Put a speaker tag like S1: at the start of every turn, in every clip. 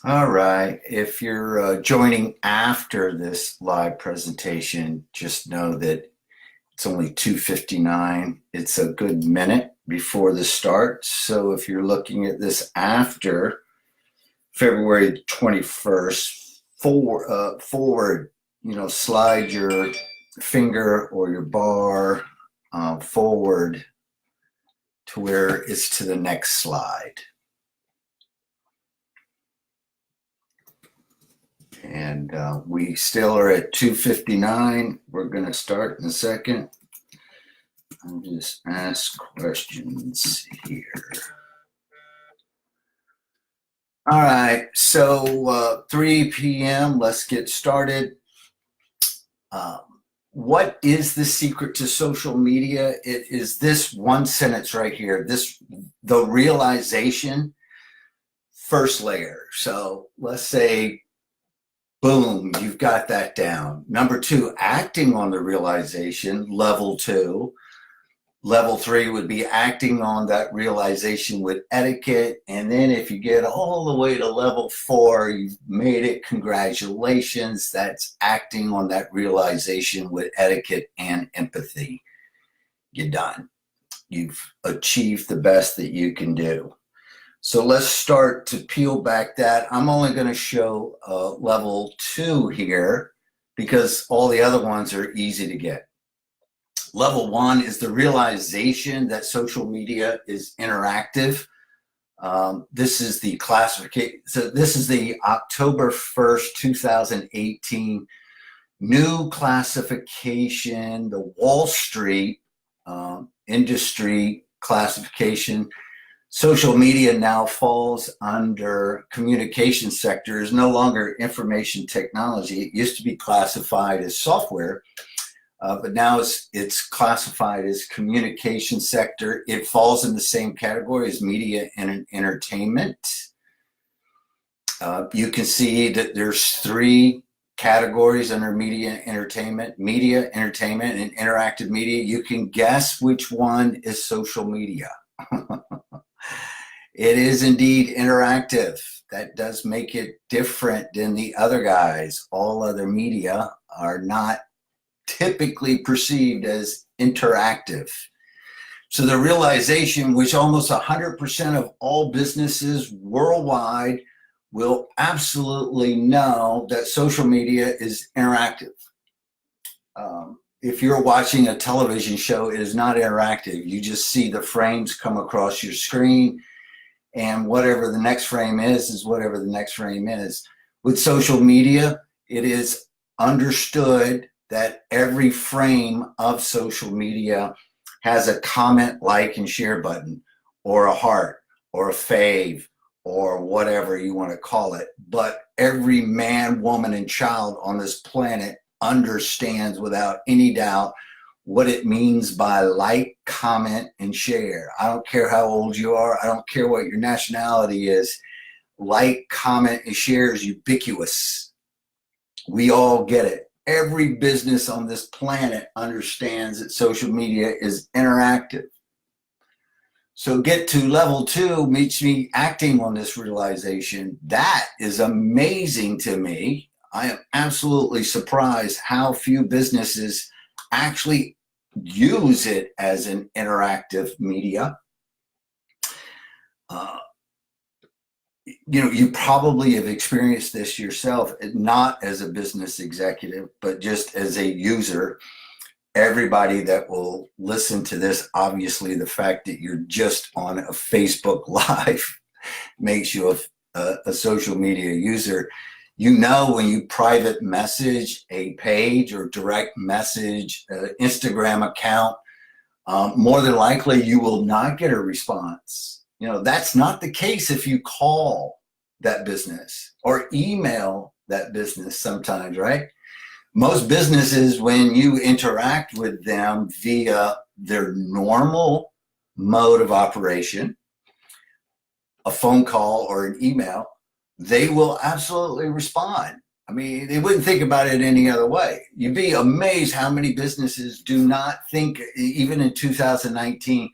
S1: All right. If you're joining after this live presentation, just know that it's only 2:59. It's a good minute before the start. So if you're looking at this after February 21st, forward, slide your finger or your bar forward to where it's to the next slide. And we still are at 2:59. We're going to start in a second. I'll just ask questions here. All right, so 3 p.m., let's get started. What is the secret to social media? It is this one sentence right here, the realization, first layer. So let's say, boom, you've got that down. Number two, acting on the realization, level 2. Level 3 would be acting on that realization with etiquette. And then if you get all the way to level 4, you've made it, congratulations. That's acting on that realization with etiquette and empathy. You're done. You've achieved the best that you can do. So let's start to peel back that. I'm only going to show level 2 here because all the other ones are easy to get. Level 1 is the realization that social media is interactive. This is the classification. So this is the October 1st, 2018 new classification, the Wall Street industry classification. Social media now falls under communication sector, is no longer information technology. It used to be classified as software, but now it's classified as communication sector. It falls in the same category as media and entertainment. You can see that there's 3 categories under media, entertainment, and interactive media. You can guess which one is social media. It is indeed interactive. That does make it different than the other guys. All other media are not typically perceived as interactive. So the realization, which almost 100% of all businesses worldwide will absolutely know, that social media is interactive. If you're watching a television show, it is not interactive. You just see the frames come across your screen, and whatever the next frame is whatever the next frame is. With social media, it is understood that every frame of social media has a comment, like, and share button, or a heart, or a fave, or whatever you want to call it. But every man, woman, and child on this planet understands without any doubt what it means by like, comment, and share. I don't care how old you are. I don't care what your nationality is. Like, comment, and share is ubiquitous. We all get it. Every business on this planet understands that social media is interactive. So get to level 2 meets me acting on this realization. That is amazing to me. I am absolutely surprised how few businesses actually use it as an interactive media. You probably have experienced this yourself, not as a business executive, but just as a user. Everybody that will listen to this, obviously the fact that you're just on a Facebook Live makes you a social media user. When you private message a page or direct message an Instagram account, more than likely you will not get a response. That's not the case if you call that business or email that business sometimes, right? Most businesses, when you interact with them via their normal mode of operation, a phone call or an email, they will absolutely respond. I mean, they wouldn't think about it any other way. You'd be amazed how many businesses do not think, even in 2019,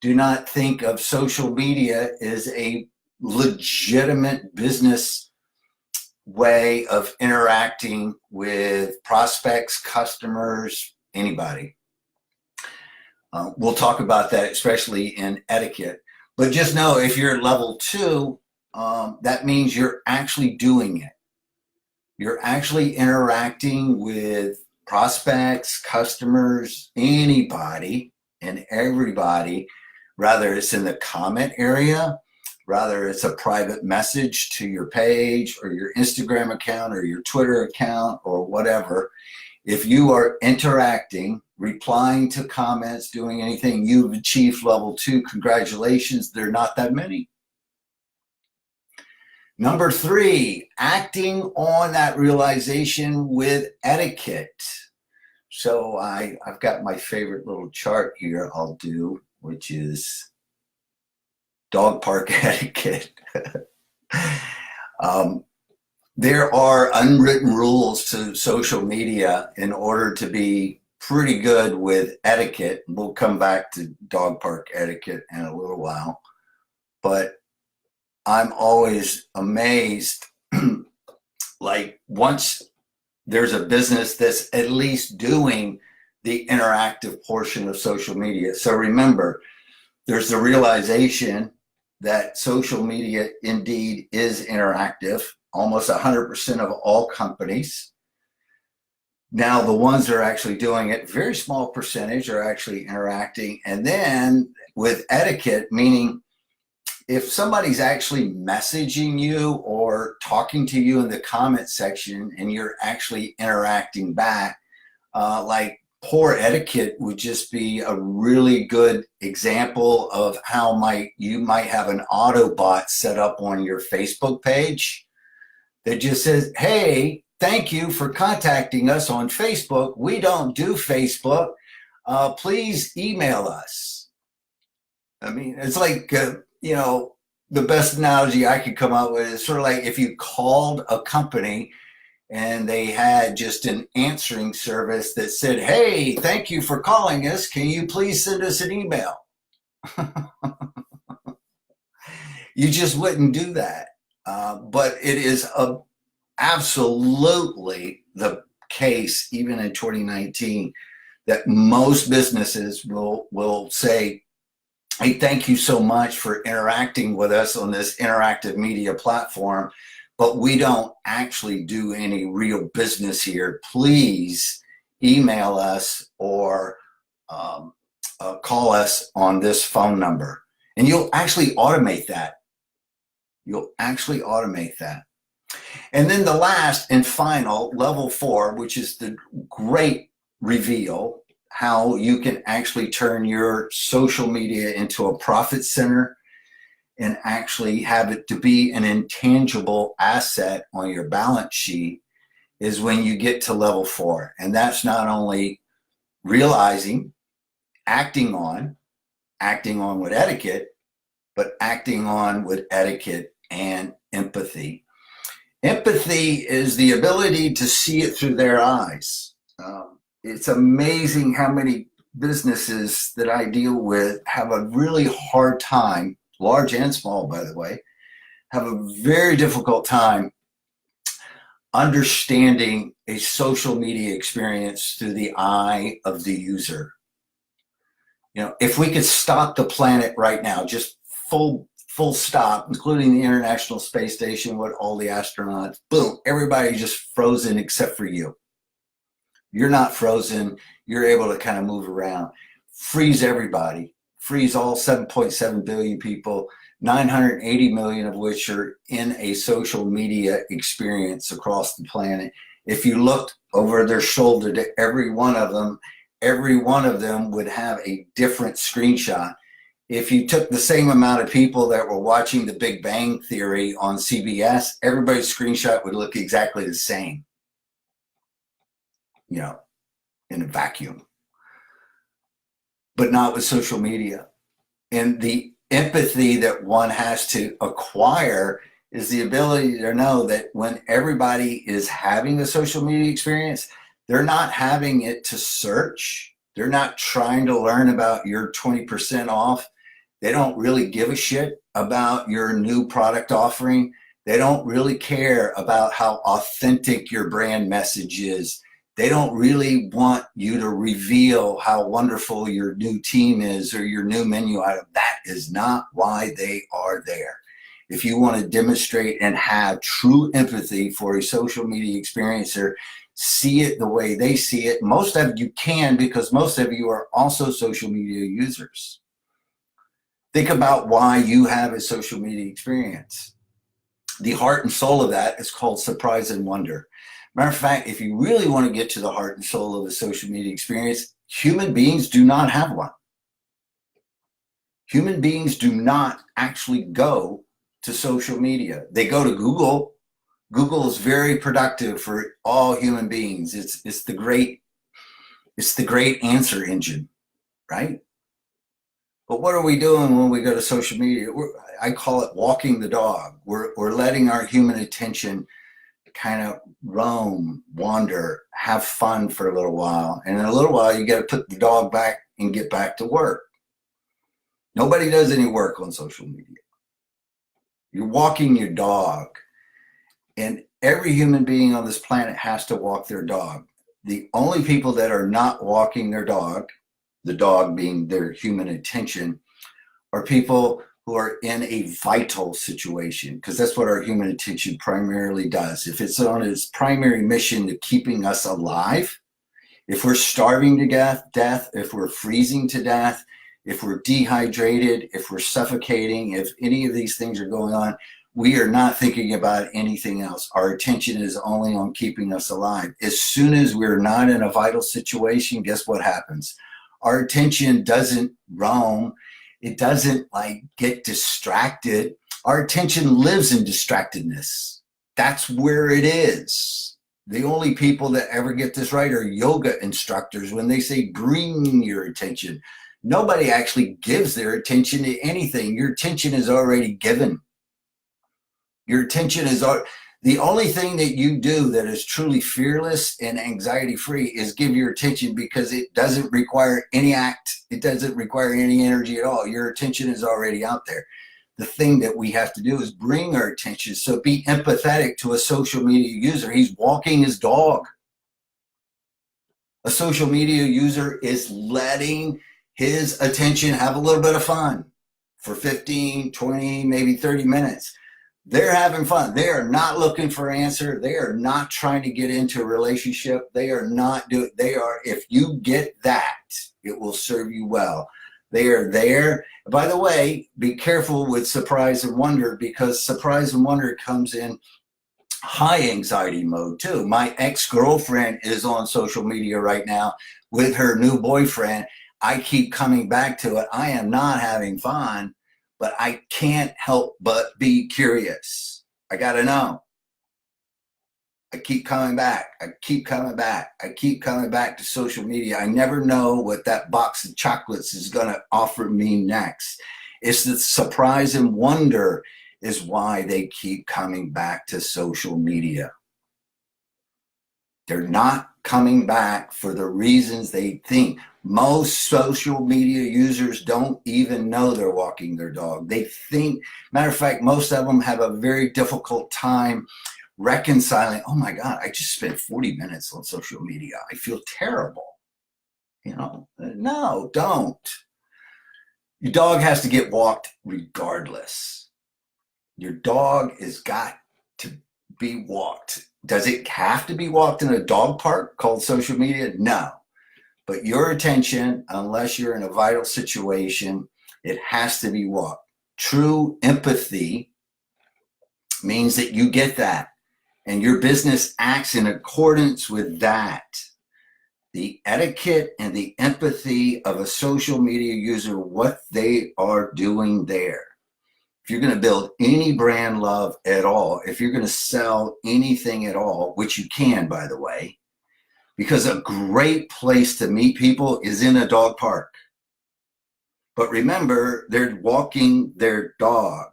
S1: do not think of social media as a legitimate business way of interacting with prospects, customers, anybody. We'll talk about that, especially in etiquette. But just know if you're at level 2, that means you're actually doing it. You're actually interacting with prospects, customers, anybody and everybody, whether it's in the comment area, whether it's a private message to your page or your Instagram account or your Twitter account or whatever. If you are interacting, replying to comments, doing anything, you've achieved level 2. Congratulations. There are not that many. Number 3, acting on that realization with etiquette. So I've got my favorite little chart here I'll do, which is dog park etiquette. There are unwritten rules to social media in order to be pretty good with etiquette. We'll come back to dog park etiquette in a little while. But I'm always amazed, like once there's a business that's at least doing the interactive portion of social media. So remember, there's the realization that social media indeed is interactive. Almost 100% of all companies. Now, the ones that are actually doing it, very small percentage are actually interacting. And then with etiquette, meaning if somebody's actually messaging you or talking to you in the comment section and you're actually interacting back, like poor etiquette would just be a really good example of how you might have an auto bot set up on your Facebook page that just says, hey, thank you for contacting us on Facebook. We don't do Facebook. Please email us. I mean, it's like, the best analogy I could come up with is sort of like if you called a company and they had just an answering service that said, hey, thank you for calling us. Can you please send us an email? You just wouldn't do that. But it is absolutely the case, even in 2019, that most businesses will say, hey, thank you so much for interacting with us on this interactive media platform, but we don't actually do any real business here. Please email us or call us on this phone number. And you'll actually automate that. And then the last and final, level 4, which is the great reveal, how you can actually turn your social media into a profit center and actually have it to be an intangible asset on your balance sheet, is when you get to level 4. And that's not only realizing, acting on with etiquette, but acting on with etiquette and empathy. Empathy is the ability to see it through their eyes. It's amazing how many businesses that I deal with have a really hard time, large and small, by the way, have a very difficult time understanding a social media experience through the eye of the user. If we could stop the planet right now, just full stop, including the International Space Station with all the astronauts, boom, everybody just frozen except for you. You're not frozen. You're able to kind of move around. Freeze everybody. Freeze all 7.7 billion people, 980 million of which are in a social media experience across the planet. If you looked over their shoulder to every one of them would have a different screenshot. If you took the same amount of people that were watching The Big Bang Theory on CBS, everybody's screenshot would look exactly the same, in a vacuum. But not with social media. And the empathy that one has to acquire is the ability to know that when everybody is having a social media experience, they're not having it to search. They're not trying to learn about your 20% off. They don't really give a shit about your new product offering. They don't really care about how authentic your brand message is. They don't really want you to reveal how wonderful your new team is or your new menu item. That is not why they are there. If you want to demonstrate and have true empathy for a social media experiencer, see it the way they see it. Most of you can, because most of you are also social media users. Think about why you have a social media experience. The heart and soul of that is called surprise and wonder. Matter of fact, if you really want to get to the heart and soul of a social media experience, human beings do not have one. Human beings do not actually go to social media. They go to Google. Google is very productive for all human beings. It's the great answer engine, right? But what are we doing when we go to social media? I call it walking the dog. We're letting our human attention kind of roam, wander, have fun for a little while. And in a little while, you got to put the dog back and get back to work. Nobody does any work on social media. You're walking your dog. And every human being on this planet has to walk their dog. The only people that are not walking their dog, the dog being their human attention, are people who are in a vital situation, because that's what our human attention primarily does. If it's on its primary mission to keeping us alive, if we're starving to death, if we're freezing to death, if we're dehydrated, if we're suffocating, if any of these things are going on, we are not thinking about anything else. Our attention is only on keeping us alive. As soon as we're not in a vital situation, guess what happens? Our attention doesn't roam. It doesn't get distracted. Our attention lives in distractedness. That's where it is. The only people that ever get this right are yoga instructors when they say bring your attention. Nobody actually gives their attention to anything. Your attention is already given. Your attention is the only thing that you do that is truly fearless and anxiety free is give your attention, because it doesn't require any act. It doesn't require any energy at all. Your attention is already out there. The thing that we have to do is bring our attention. So be empathetic to a social media user. He's walking his dog. A social media user is letting his attention have a little bit of fun for 15, 20, maybe 30 minutes. They're having fun. They are not looking for an answer. They are not trying to get into a relationship. They are not doing, if you get that, it will serve you well. They are there. By the way, be careful with surprise and wonder, because surprise and wonder comes in high anxiety mode too. My ex-girlfriend is on social media right now with her new boyfriend. I keep coming back to it. I am not having fun, but I can't help but be curious. I got to know. I keep coming back. I keep coming back. I keep coming back to social media. I never know what that box of chocolates is going to offer me next. It's the surprise and wonder is why they keep coming back to social media. They're not coming back for the reasons they think. Most social media users don't even know they're walking their dog. They think, matter of fact, most of them have a very difficult time reconciling, oh my God, I just spent 40 minutes on social media. I feel terrible. No, don't. Your dog has to get walked regardless. Your dog has got to be walked. Does it have to be walked in a dog park called social media? No. But your attention, unless you're in a vital situation, it has to be walked. True empathy means that you get that, and your business acts in accordance with that. The etiquette and the empathy of a social media user, what they are doing there. If you're going to build any brand love at all, if you're going to sell anything at all, which you can, by the way, because a great place to meet people is in a dog park. But remember, they're walking their dog.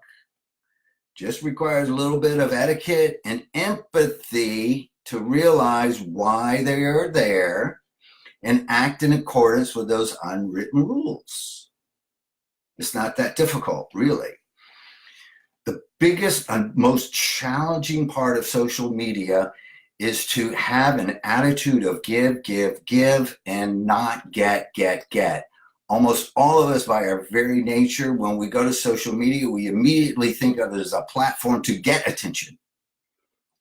S1: Just requires a little bit of etiquette and empathy to realize why they are there and act in accordance with those unwritten rules. It's not that difficult, really. The biggest and most challenging part of social media is to have an attitude of give, give, give, and not get, get, get. Almost all of us, by our very nature, when we go to social media, we immediately think of it as a platform to get attention.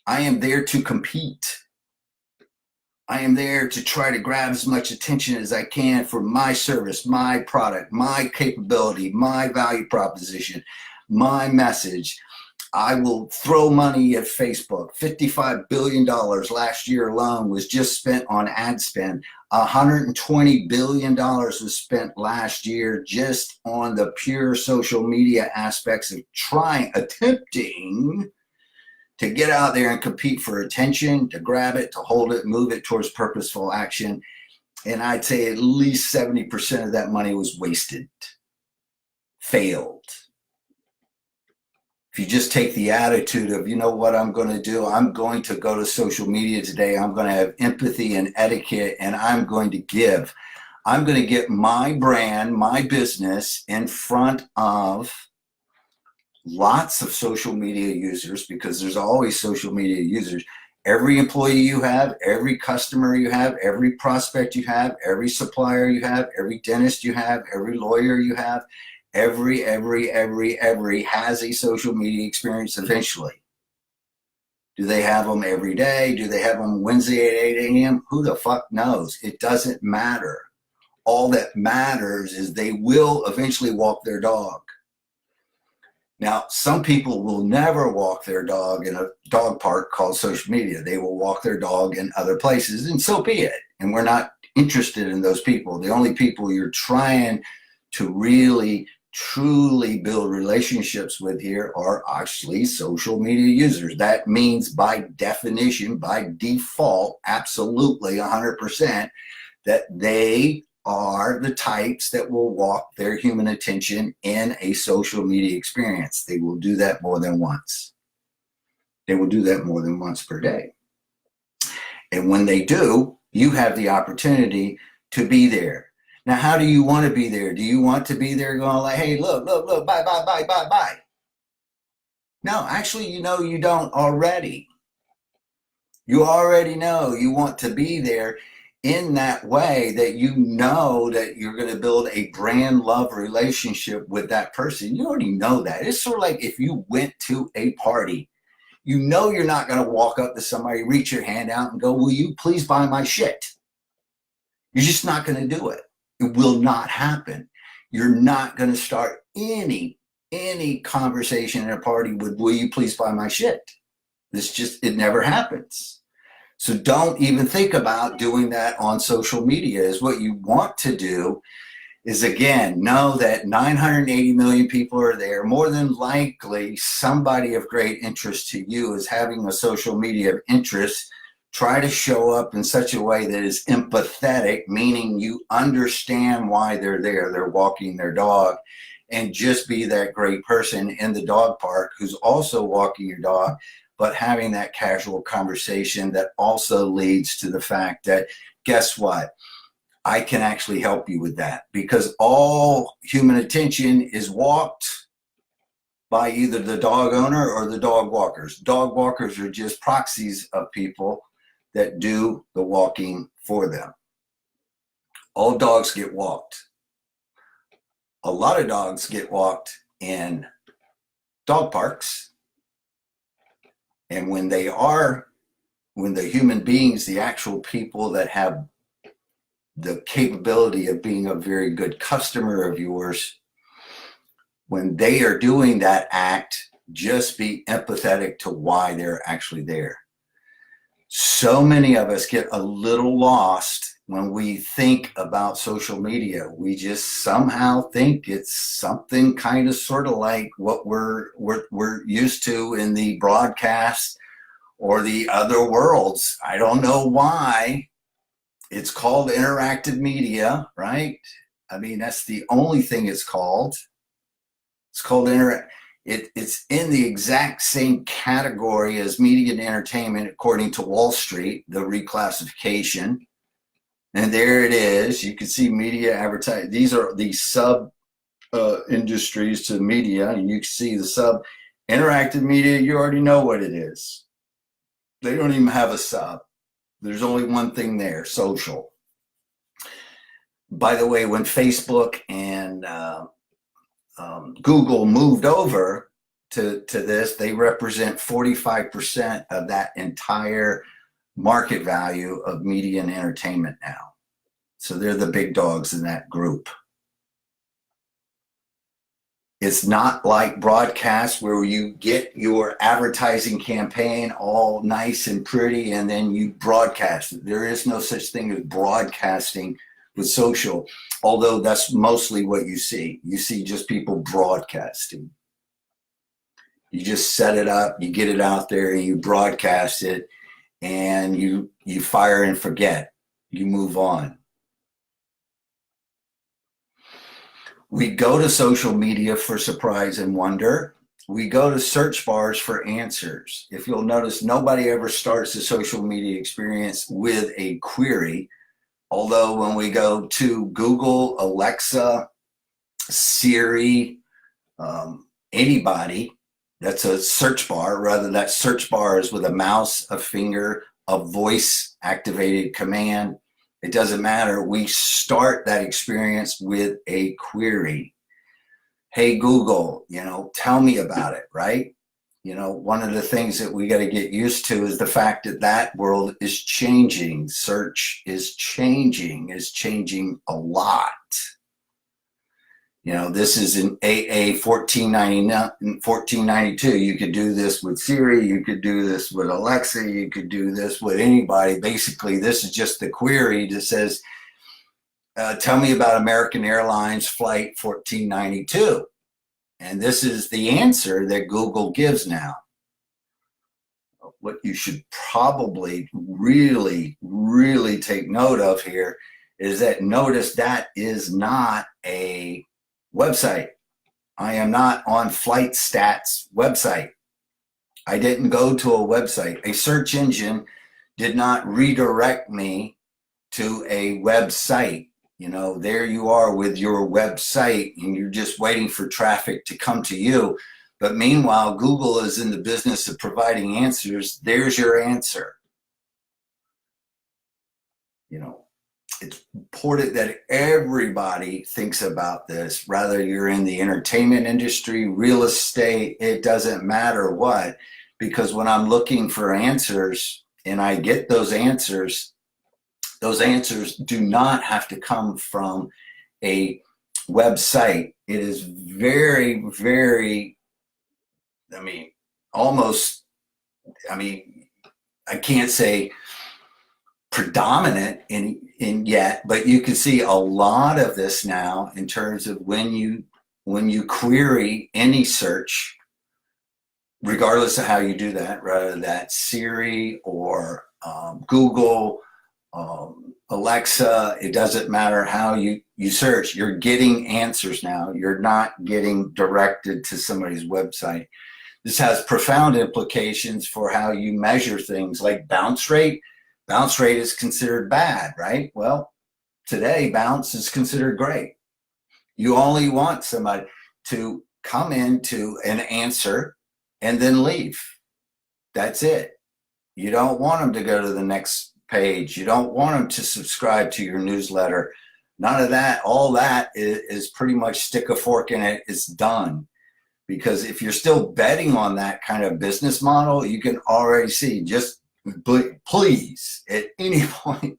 S1: I am there to compete. I am there to try to grab as much attention as I can for my service, my product, my capability, my value proposition, my message. I will throw money at Facebook. $55 billion last year alone was just spent on ad spend. $120 billion was spent last year just on the pure social media aspects of attempting to get out there and compete for attention, to grab it, to hold it, move it towards purposeful action. And I'd say at least 70% of that money was wasted, failed. If you just take the attitude of, you know what I'm going to do? I'm going to go to social media today. I'm going to have empathy and etiquette, and I'm going to give. I'm going to get my brand, my business in front of lots of social media users, because there's always social media users. Every employee you have, every customer you have, every prospect you have, every supplier you have, every dentist you have, every lawyer you have, every has a social media experience eventually. Do they have them every day? Do they have them Wednesday at 8 a.m.? Who the fuck knows? It doesn't matter. All that matters is they will eventually walk their dog. Now, some people will never walk their dog in a dog park called social media. They will walk their dog in other places, and so be it. And we're not interested in those people. The only people you're trying to really, truly build relationships with here are actually social media users. That means by definition, by default, absolutely 100%, that they are the types that will walk their human attention in a social media experience. They will do that more than once. They will do that more than once per day. And when they do, you have the opportunity to be there. Now, how do you want to be there? Do you want to be there going like, hey, look, bye, bye, bye, bye, bye? No, actually, you know you don't already. You already know you want to be there in that way, that you know that you're going to build a brand love relationship with that person. You already know that. It's sort of like if you went to a party, you know you're not going to walk up to somebody, reach your hand out and go, will you please buy my shit? You're just not going to do it. It will not happen. You're not going to start any conversation at a party with, will you please buy my shit? It never happens. So don't even think about doing that on social media. Is what you want to do is, again, know that 980 million people are there. More than likely, somebody of great interest to you is having a social media of interest. Try to show up in such a way that is empathetic, meaning you understand why they're there. They're walking their dog, and just be that great person in the dog park who's also walking your dog, but having that casual conversation that also leads to the fact that, guess what? I can actually help you with that, because all human attention is walked by either the dog owner or the dog walkers. Dog walkers are just proxies of people that do the walking for them. All dogs get walked. A lot of dogs get walked in dog parks. And when the human beings, the actual people that have the capability of being a very good customer of yours, when they are doing that act, just be empathetic to why they're actually there. So many of us get a little lost when we think about social media. We just somehow think it's something kind of sort of like what we're used to in the broadcast or the other worlds. I don't know why. It's called interactive media, right? I mean, that's the only thing it's called. It's called It's in the exact same category as media and entertainment, according to Wall Street, the reclassification. And there it is. You can see media, advertising. These are the sub industries to media. And you can see the sub Interactive media, you already know what it is. They don't even have a sub. There's only one thing there, social. By the way, when Facebook and Google moved over to this, they represent 45% of that entire market value of media and entertainment now. So they're the big dogs in that group. It's not like broadcast where you get your advertising campaign all nice and pretty and then you broadcast it. There is no such thing as broadcasting with social, although that's mostly what you see. You see just people broadcasting. You just set it up, you get it out there, and you broadcast it, and you fire and forget. You move on. We go to social media for surprise and wonder. We go to search bars for answers. If you'll notice, nobody ever starts a social media experience with a query. Although when we go to Google, Alexa, Siri, anybody, that's a search bar. Rather, that search bar is with a mouse, a finger, a voice activated command. It doesn't matter. We start that experience with a query. Hey, Google, tell me about it, right? One of the things that we got to get used to is the fact that that world is changing. Search is changing a lot. This is an AA 1492. You could do this with Siri. You could do this with Alexa. You could do this with anybody. Basically, this is just the query that says, tell me about American Airlines Flight 1492. And this is the answer that Google gives now. What you should probably really, really take note of here is that notice that is not a website. I am not on FlightStats website. I didn't go to a website. A search engine did not redirect me to a website. There you are with your website and you're just waiting for traffic to come to you. But meanwhile, Google is in the business of providing answers. There's your answer. It's important that everybody thinks about this, whether you're in the entertainment industry, real estate, it doesn't matter what, because when I'm looking for answers and I get those answers do not have to come from a website. It is very, very, I can't say predominant in yet, but you can see a lot of this now in terms of when you query any search, regardless of how you do that, whether that's Siri or Google, Alexa, it doesn't matter how you search, you're getting answers now. You're not getting directed to somebody's website. This has profound implications for how you measure things like bounce rate. Bounce rate is considered bad, right? Well, today bounce is considered great. You only want somebody to come into an answer and then leave. That's it. You don't want them to go to the next page. You don't want them to subscribe to your newsletter. None of that. All that is pretty much stick a fork in it. It's done. Because if you're still betting on that kind of business model, you can already see, just please at any point,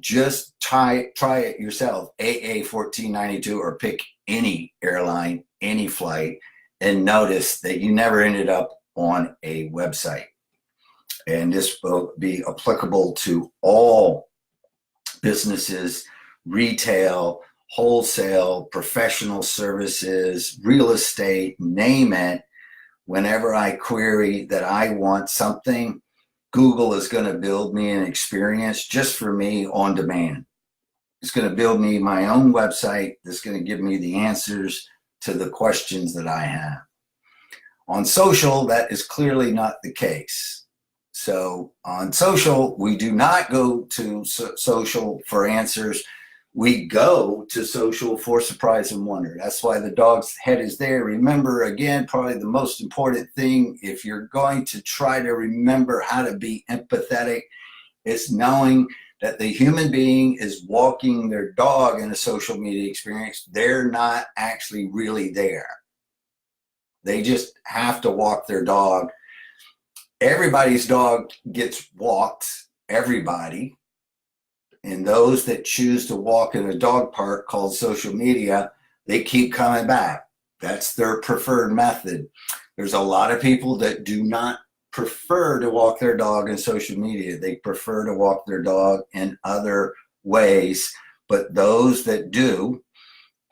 S1: just try it yourself. AA 1492, or pick any airline, any flight, and notice that you never ended up on a website. And this will be applicable to all businesses, retail, wholesale, professional services, real estate, name it. Whenever I query that I want something, Google is going to build me an experience just for me on demand. It's going to build me my own website that's going to give me the answers to the questions that I have. On social, that is clearly not the case. So on social, we do not go to social for answers. We go to social for surprise and wonder. That's why the dog's head is there. Remember, again, probably the most important thing, if you're going to try to remember how to be empathetic, is knowing that the human being is walking their dog in a social media experience. They're not actually really there. They just have to walk their dog. Everybody's dog gets walked, everybody. And those that choose to walk in a dog park called social media, they keep coming back. That's their preferred method. There's a lot of people that do not prefer to walk their dog in social media. They prefer to walk their dog in other ways. But those that do,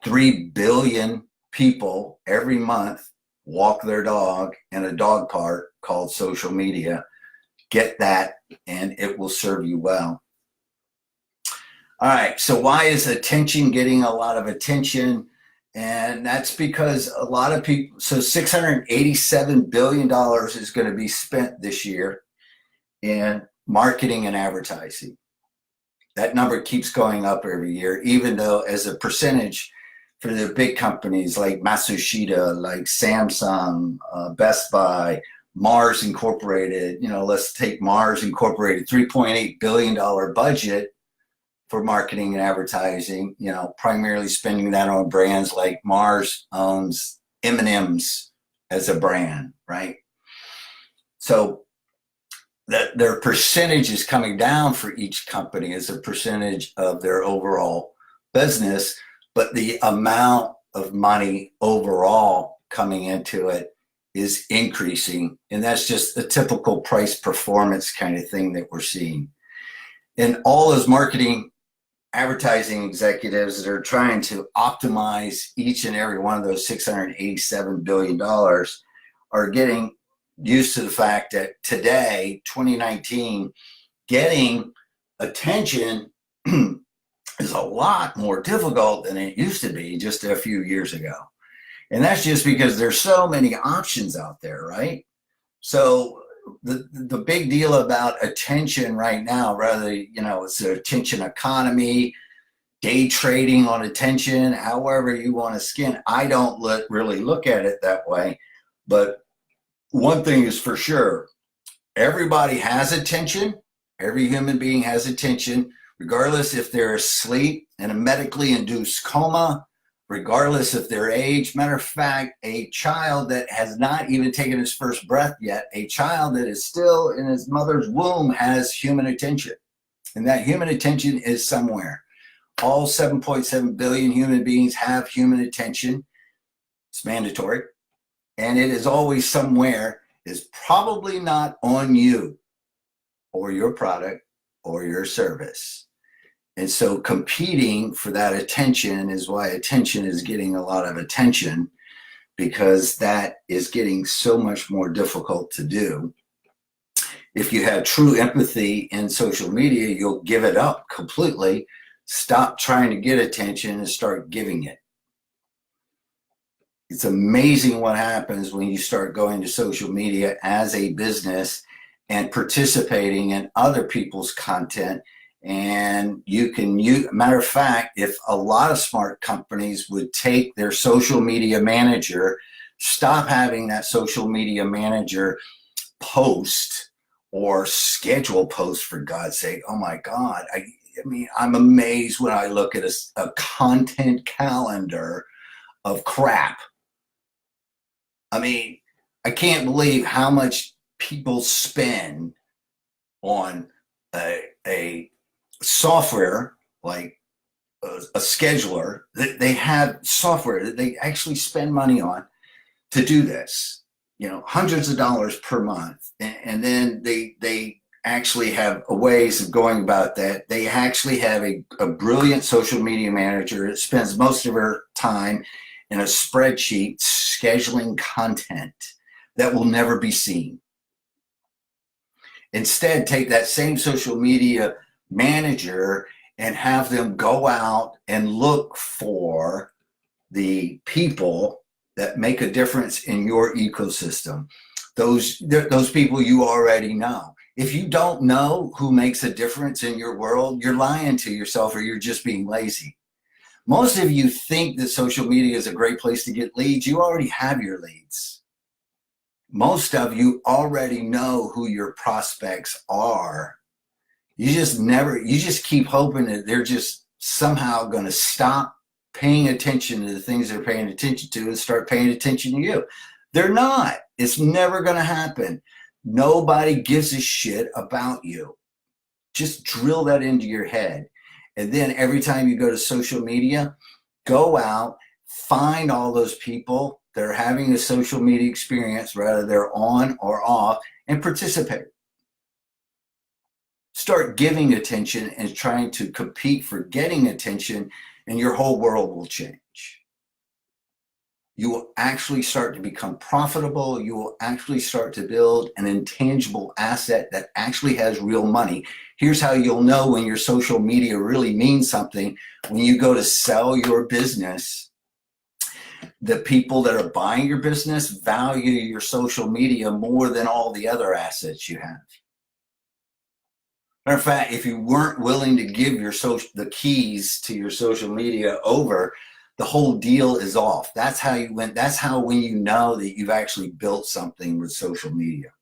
S1: 3 billion people every month walk their dog in a dog park called social media. Get that, and it will serve you well. All right, so why is attention getting a lot of attention? And that's because a lot of people, so $687 billion is going to be spent this year in marketing and advertising. That number keeps going up every year, even though as a percentage for the big companies like Matsushita, like Samsung, Best Buy, Mars Incorporated, let's take Mars Incorporated, $3.8 billion budget for marketing and advertising, primarily spending that on brands like Mars owns M&M's as a brand, right? So that their percentage is coming down for each company as a percentage of their overall business, but the amount of money overall coming into it is increasing. And that's just the typical price performance kind of thing that we're seeing. And all those marketing advertising executives that are trying to optimize each and every one of those $687 billion are getting used to the fact that today, 2019, getting attention is a lot more difficult than it used to be just a few years ago. And that's just because there's so many options out there, right? So the big deal about attention right now, rather, it's an attention economy, day trading on attention, however you want to skin. I don't really look at it that way. But one thing is for sure, everybody has attention. Every human being has attention, regardless if they're asleep in a medically induced coma, regardless of their age. Matter of fact, a child that has not even taken his first breath yet, a child that is still in his mother's womb has human attention. And that human attention is somewhere. All 7.7 billion human beings have human attention. It's mandatory. And it is always somewhere. It's probably not on you or your product or your service. And so competing for that attention is why attention is getting a lot of attention, because that is getting so much more difficult to do. If you have true empathy in social media, you'll give it up completely. Stop trying to get attention and start giving it. It's amazing what happens when you start going to social media as a business and participating in other people's content. And matter of fact, if a lot of smart companies would take their social media manager, stop having that social media manager post or schedule posts, for God's sake. Oh my God. I mean, I'm amazed when I look at a content calendar of crap. I mean, I can't believe how much people spend on a software like a scheduler. They have software that they actually spend money on to do this, hundreds of dollars per month. And then they actually have ways of going about that. They actually have a brilliant social media manager that spends most of her time in a spreadsheet scheduling content that will never be seen. Instead, take that same social media manager and have them go out and look for the people that make a difference in your ecosystem. Those people you already know. If you don't know who makes a difference in your world, you're lying to yourself or you're just being lazy. Most of you think that social media is a great place to get leads. You already have your leads. Most of you already know who your prospects are. You just keep hoping that they're just somehow going to stop paying attention to the things they're paying attention to and start paying attention to you. They're not. It's never going to happen. Nobody gives a shit about you. Just drill that into your head. And then every time you go to social media, go out, find all those people that are having a social media experience, whether they're on or off, and participate. Start giving attention and trying to compete for getting attention, and your whole world will change. You will actually start to become profitable. You will actually start to build an intangible asset that actually has real money. Here's how you'll know when your social media really means something. When you go to sell your business, the people that are buying your business value your social media more than all the other assets you have. Matter of fact, if you weren't willing to give the keys to your social media over, the whole deal is off. That's how when you know that you've actually built something with social media.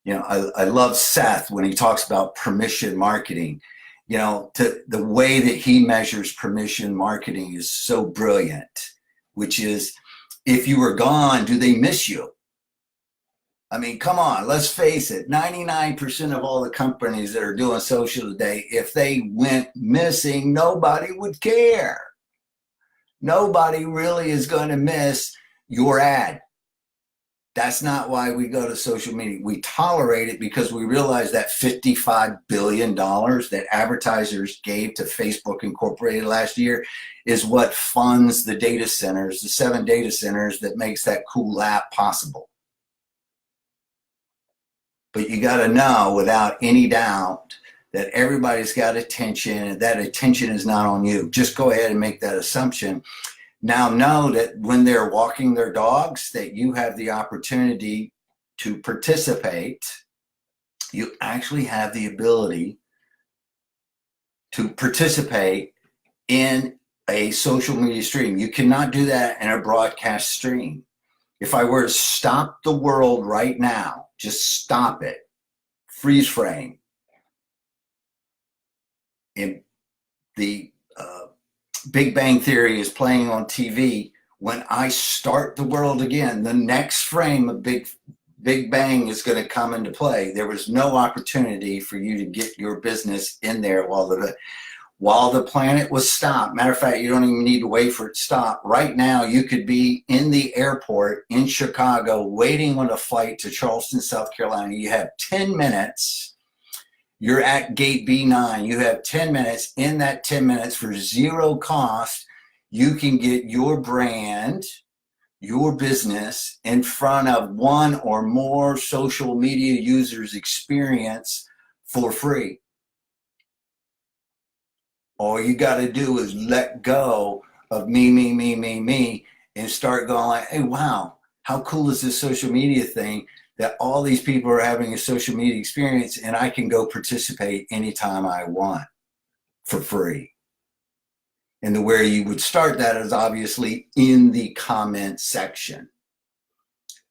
S1: You know, I love Seth when he talks about permission marketing. You know, the way that he measures permission marketing is so brilliant, which is, if you were gone, do they miss you? I mean, come on, let's face it. 99% of all the companies that are doing social today, if they went missing, nobody would care. Nobody really is going to miss your ad. That's not why we go to social media. We tolerate it because we realize that $55 billion that advertisers gave to Facebook Incorporated last year is what funds the data centers, the 7 data centers that makes that cool app possible. But you got to know without any doubt that everybody's got attention, and that attention is not on you. Just go ahead and make that assumption. Now know that when they're walking their dogs, that you have the opportunity to participate. You actually have the ability to participate in a social media stream. You cannot do that in a broadcast stream. If I were to stop the world right now, just stop it, freeze frame, and the Big Bang Theory is playing on TV. When I start the world again, the next frame of Big Bang is going to come into play. There was no opportunity for you to get your business in there while the planet was stopped. Matter of fact, you don't even need to wait for it to stop. Right now, you could be in the airport in Chicago waiting on a flight to Charleston, South Carolina. You have 10 minutes. You're at gate B9. You have 10 minutes. In that 10 minutes, for zero cost, you can get your brand, your business in front of one or more social media users' experience for free. All you got to do is let go of me, and start going like, hey, wow, how cool is this social media thing that all these people are having a social media experience, and I can go participate anytime I want for free. And the where you would start that is obviously in the comment section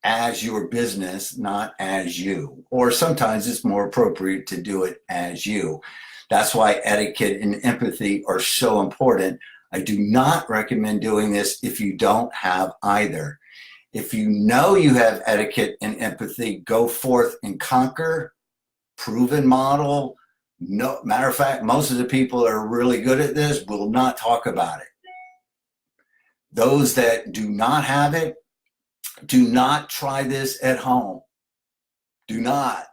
S1: as your business, not as you. Or sometimes it's more appropriate to do it as you. That's why etiquette and empathy are so important. I do not recommend doing this if you don't have either. If you know you have etiquette and empathy, go forth and conquer. Proven model. No, matter of fact, most of the people that are really good at this will not talk about it. Those that do not have it, do not try this at home. Do not.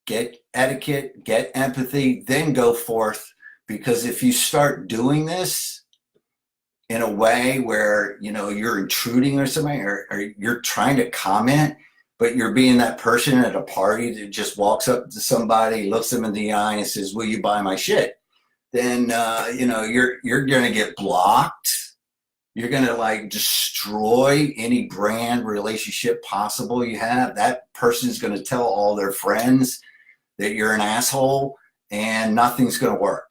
S1: Get etiquette, get empathy, then go forth. Because if you start doing this in a way where, you know, you're intruding or something, or you're trying to comment, but you're being that person at a party that just walks up to somebody, looks them in the eye and says, will you buy my shit? Then, you know, you're going to get blocked. You're going to like destroy any brand relationship possible you have. That person's going to tell all their friends that you're an asshole, and nothing's going to work.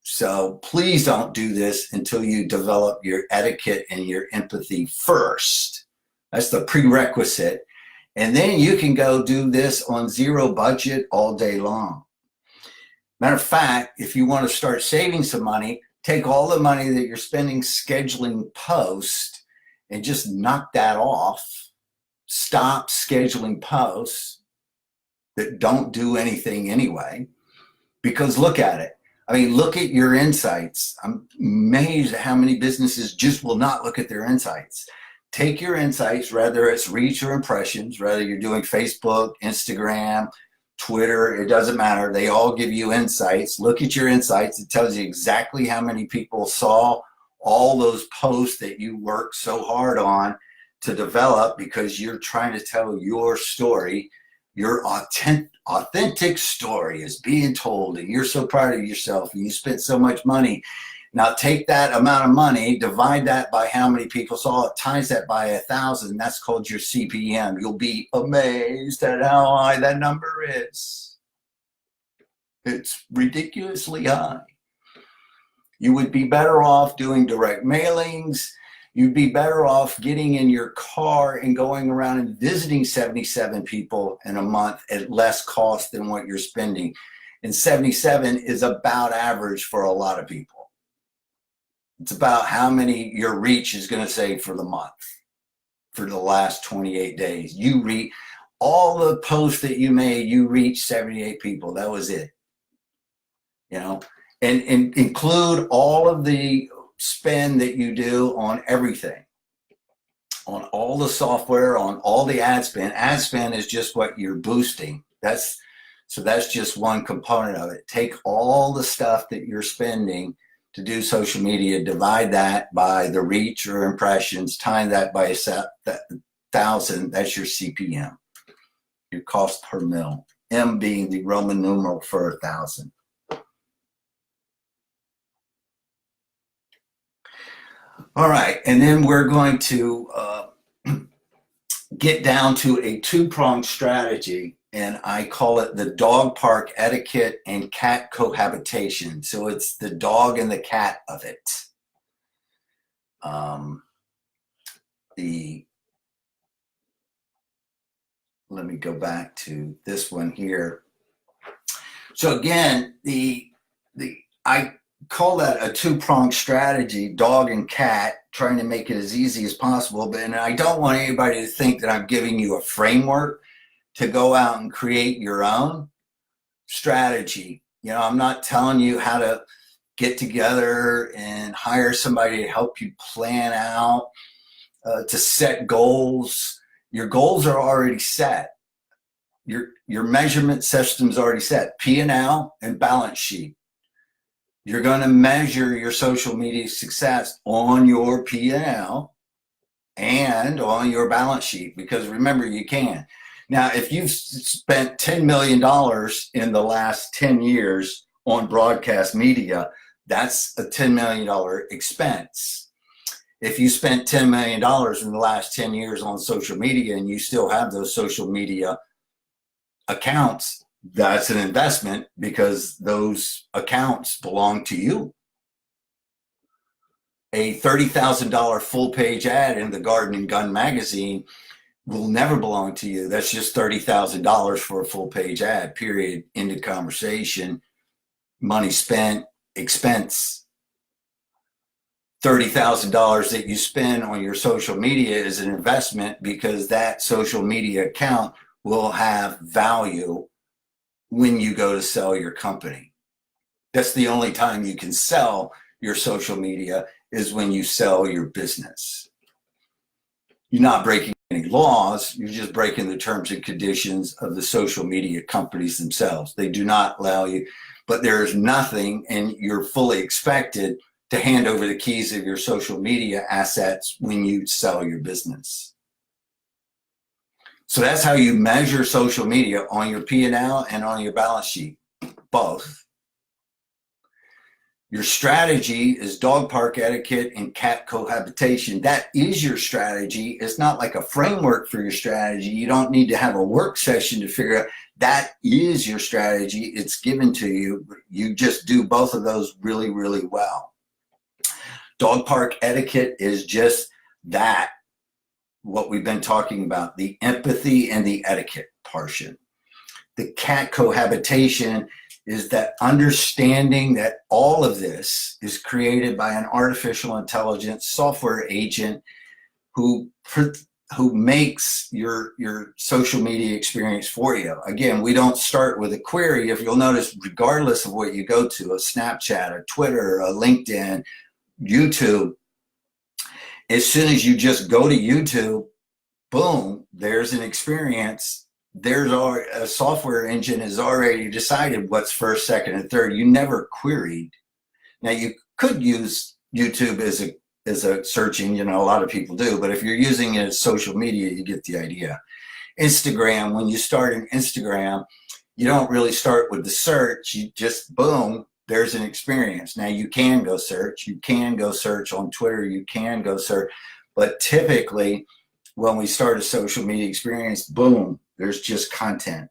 S1: So please don't do this until you develop your etiquette and your empathy first. That's the prerequisite. And then you can go do this on zero budget all day long. Matter of fact, if you want to start saving some money, take all the money that you're spending scheduling posts and just knock that off. Stop scheduling posts that don't do anything anyway. Because look at it. I mean, look at your insights. I'm amazed at how many businesses just will not look at their insights. Take your insights, whether it's reach or impressions, whether you're doing Facebook, Instagram, Twitter, it doesn't matter. They all give you insights. Look at your insights. It tells you exactly how many people saw all those posts that you worked so hard on to develop because you're trying to tell your story. Your authentic story is being told, and you're so proud of yourself, and you spent so much money. Now take that amount of money, divide that by how many people saw it, times that by 1,000. That's called your CPM. You'll be amazed at how high that number is. It's ridiculously high. You would be better off doing direct mailings. You'd be better off getting in your car and going around and visiting 77 people in a month at less cost than what you're spending. And 77 is about average for a lot of people. It's about how many your reach is going to save for the month, for the last 28 days. You reach all the posts that you made, you reached 78 people. That was it. You know, and include all of the spend that you do on everything, on all the software, on all the ad spend. Ad spend is just what you're boosting. That's just one component of it. Take all the stuff that you're spending to do social media, divide that by the reach or impressions, time that by 1,000, that's your CPM, your cost per mil. M being the Roman numeral for 1,000. All right, and then we're going to get down to a two-pronged strategy, and I call it the dog park etiquette and cat cohabitation. So it's the dog and the cat of it. Let me go back to this one here. So again, I call that a two-pronged strategy, dog and cat, trying to make it as easy as possible. But and I don't want anybody to think that I'm giving you a framework to go out and create your own strategy. You know, I'm not telling you how to get together and hire somebody to help you plan out, to set goals. Your goals are already set. Your measurement system's already set. P&L and balance sheet. You're going to measure your social media success on your P&L and on your balance sheet, because remember, you can. Now, if you've spent $10 million in the last 10 years on broadcast media, that's a $10 million expense. If you spent $10 million in the last 10 years on social media and you still have those social media accounts, that's an investment because those accounts belong to you. A $30,000 full page ad in the Garden and Gun magazine will never belong to you. That's just $30,000 for a full page ad, period. End of conversation. Money spent, expense. $30,000 that you spend on your social media is an investment because that social media account will have value when you go to sell your company. That's the only time you can sell your social media, is when you sell your business. You're not breaking any laws, you're just breaking the terms and conditions of the social media companies themselves. They do not allow you, but there's nothing, and you're fully expected to hand over the keys of your social media assets when you sell your business. So that's how you measure social media, on your P&L and on your balance sheet, both. Your strategy is dog park etiquette and cat cohabitation. That is your strategy. It's not like a framework for your strategy. You don't need to have a work session to figure out. That is your strategy. It's given to you. You just do both of those really, really well. Dog park etiquette is just that, what we've been talking about, the empathy and the etiquette portion. The cat cohabitation is that understanding that all of this is created by an artificial intelligence software agent who makes your social media experience for you. Again, we don't start with a query. If you'll notice, regardless of what you go to, a Snapchat, a Twitter, a LinkedIn, YouTube, as soon as you just go to YouTube, boom, there's an experience. There's a software engine has already decided what's first, second, and third. You never queried. Now, you could use YouTube as a search engine. A lot of people do, but if you're using it as social media, you get the idea. Instagram, when you start in Instagram, you don't really start with the search. You just, boom, there's an experience. Now, you can go search. You can go search on Twitter. You can go search. But typically, when we start a social media experience, boom, there's just content.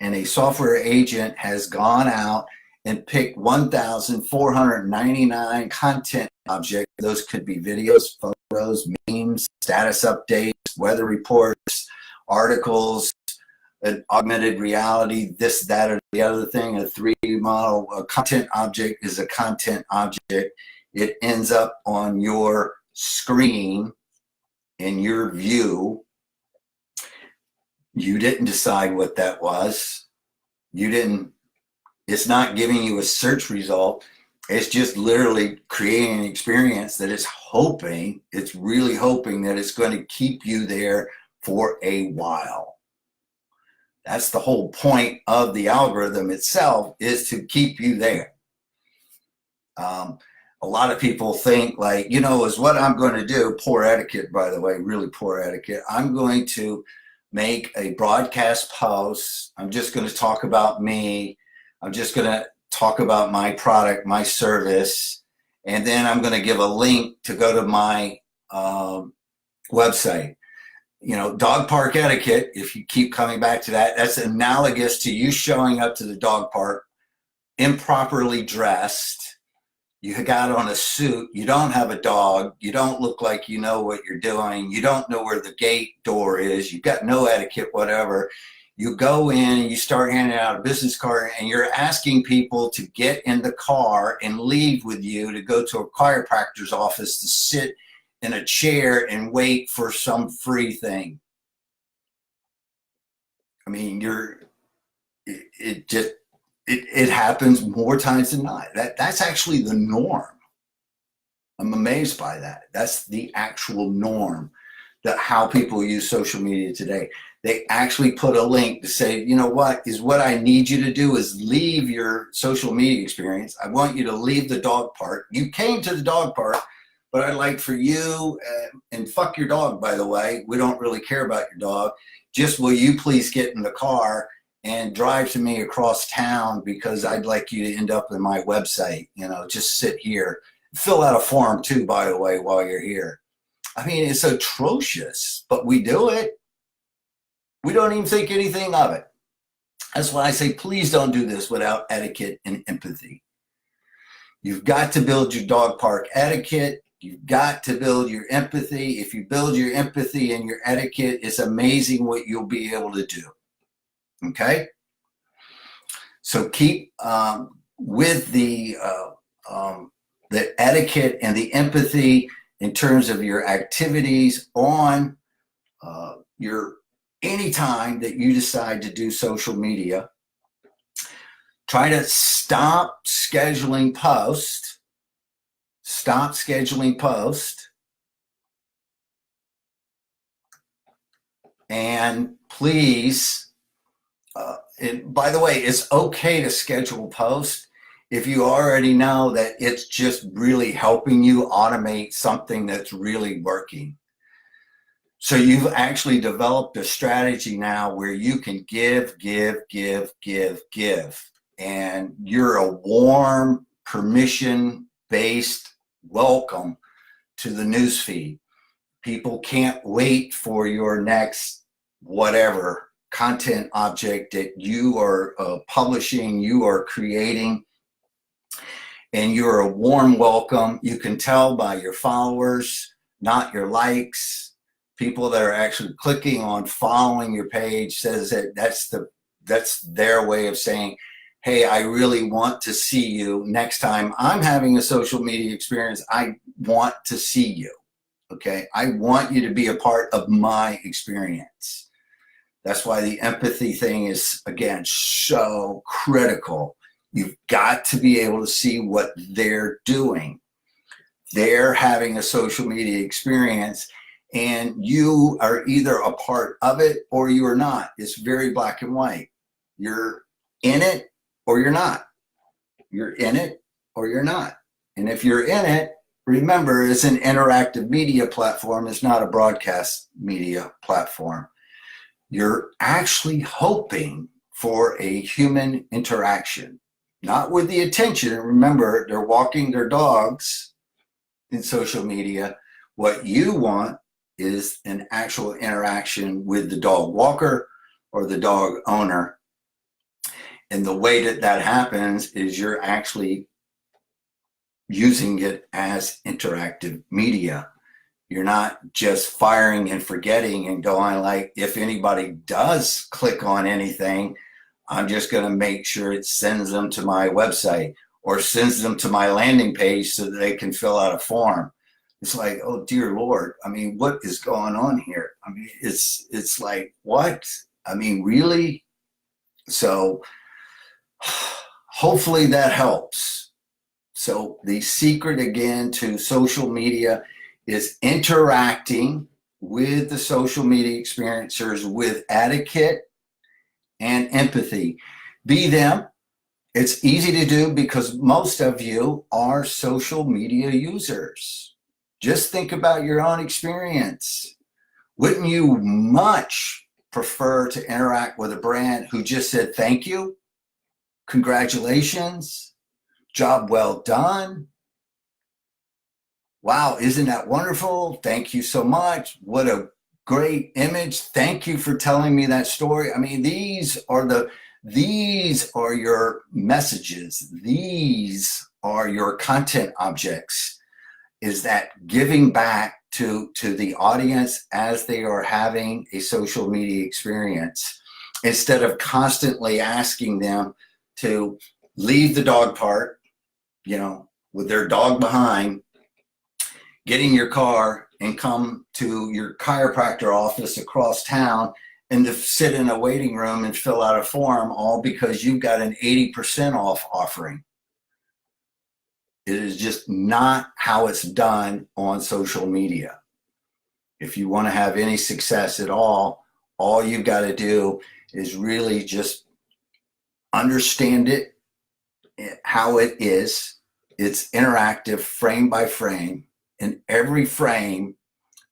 S1: And a software agent has gone out and picked 1,499 content objects. Those could be videos, photos, memes, status updates, weather reports, articles, an augmented reality, this, that, or the other thing, a 3D model. A content object is a content object. It ends up on your screen in your view. You didn't decide what that was. It's not giving you a search result. It's just literally creating an experience that it's really hoping that it's going to keep you there for a while. That's the whole point of the algorithm itself, is to keep you there. A lot of people think like, is what I'm going to do, poor etiquette, by the way, really poor etiquette. I'm going to make a broadcast post. I'm just going to talk about me. I'm just going to talk about my product, my service, and then I'm going to give a link to go to my website. Dog park etiquette, if you keep coming back to that, that's analogous to you showing up to the dog park improperly dressed. You got on a suit, you don't have a dog, you don't look like you know what you're doing, you don't know where the gate door is, you've got no etiquette, whatever. You go in, you start handing out a business card, and you're asking people to get in the car and leave with you to go to a chiropractor's office to sit in a chair and wait for some free thing. I mean, it happens more times than not. That's actually the norm. I'm amazed by that. That's the actual norm, how people use social media today. They actually put a link to say, what I need you to do is leave your social media experience. I want you to leave the dog park. You came to the dog park, but I'd like for you, and fuck your dog, by the way. We don't really care about your dog. Just will you please get in the car and drive to me across town, because I'd like you to end up in my website, just sit here. Fill out a form too, by the way, while you're here. I mean, it's atrocious, but we do it. We don't even think anything of it. That's why I say, please don't do this without etiquette and empathy. You've got to build your dog park etiquette. You've got to build your empathy. If you build your empathy and your etiquette, it's amazing what you'll be able to do. Okay, so keep with the etiquette and the empathy in terms of your activities on any time that you decide to do social media. Try to stop scheduling posts. Stop scheduling posts. And please, and by the way, it's okay to schedule posts if you already know that it's just really helping you automate something that's really working. So you've actually developed a strategy now where you can give. And you're a warm permission-based welcome to the newsfeed. People can't wait for your next whatever content object that you are publishing, you are creating, and you're a warm welcome. You can tell by your followers, not your likes. People that are actually clicking on following your page says that that's their way of saying, hey, I really want to see you. Next time I'm having a social media experience, I want to see you. Okay, I want you to be a part of my experience. That's why the empathy thing is, again, so critical. You've got to be able to see what they're doing. They're having a social media experience, and you are either a part of it or you are not. It's very black and white. You're in it or you're not. You're in it or you're not. And if you're in it, remember, it's an interactive media platform. It's not a broadcast media platform. You're actually hoping for a human interaction, not with the attention. And remember, they're walking their dogs in social media. What you want is an actual interaction with the dog walker or the dog owner. And the way that that happens is you're actually using it as interactive media. You're not just firing and forgetting and going like, if anybody does click on anything, I'm just going to make sure it sends them to my website or sends them to my landing page so that they can fill out a form. It's like, oh dear Lord, I mean, what is going on here? I mean, it's like, what? I mean, really? So hopefully that helps. So the secret again to social media is interacting with the social media experiencers with etiquette and empathy. Be them. It's easy to do because most of you are social media users. Just think about your own experience. Wouldn't you much prefer to interact with a brand who just said, thank you, congratulations, job well done, wow, isn't that wonderful, thank you so much, what a great image, thank you for telling me that story. I mean, these are your messages, these are your content objects. Is that giving back to the audience as they are having a social media experience, instead of constantly asking them to leave the dog park, with their dog behind, get in your car and come to your chiropractor office across town and to sit in a waiting room and fill out a form, all because you've got an 80% off offering. It is just not how it's done on social media. If you want to have any success at all you've got to do is really just understand it, how it is. It's interactive, frame by frame, and every frame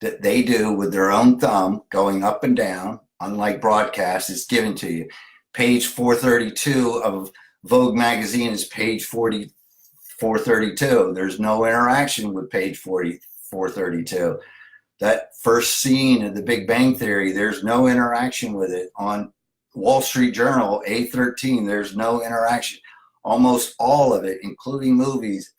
S1: that they do with their own thumb going up and down, unlike broadcast, is given to you. Page 432 of Vogue magazine is page 432. There's no interaction with page 432. That first scene of The Big Bang Theory, there's no interaction with it. On Wall Street Journal, A13, there's no interaction. Almost all of it, including movies,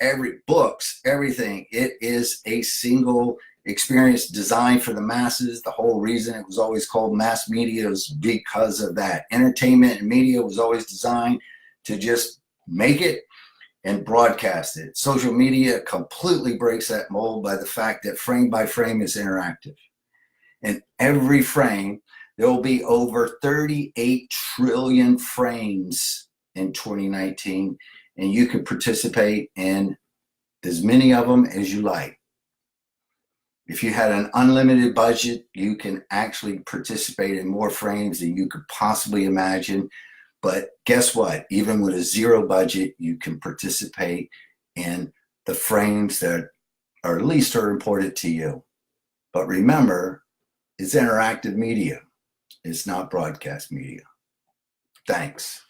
S1: books, everything, it is a single experience designed for the masses. The whole reason it was always called mass media is because of that. Entertainment and media was always designed to just make it and broadcast it. Social media completely breaks that mold by the fact that frame by frame is interactive. And every frame, there will be over 38 trillion frames in 2019, and you can participate in as many of them as you like. If you had an unlimited budget, you can actually participate in more frames than you could possibly imagine. But guess what? Even with a zero budget, you can participate in the frames that are least important to you. But remember, it's interactive media. It's not broadcast media. Thanks.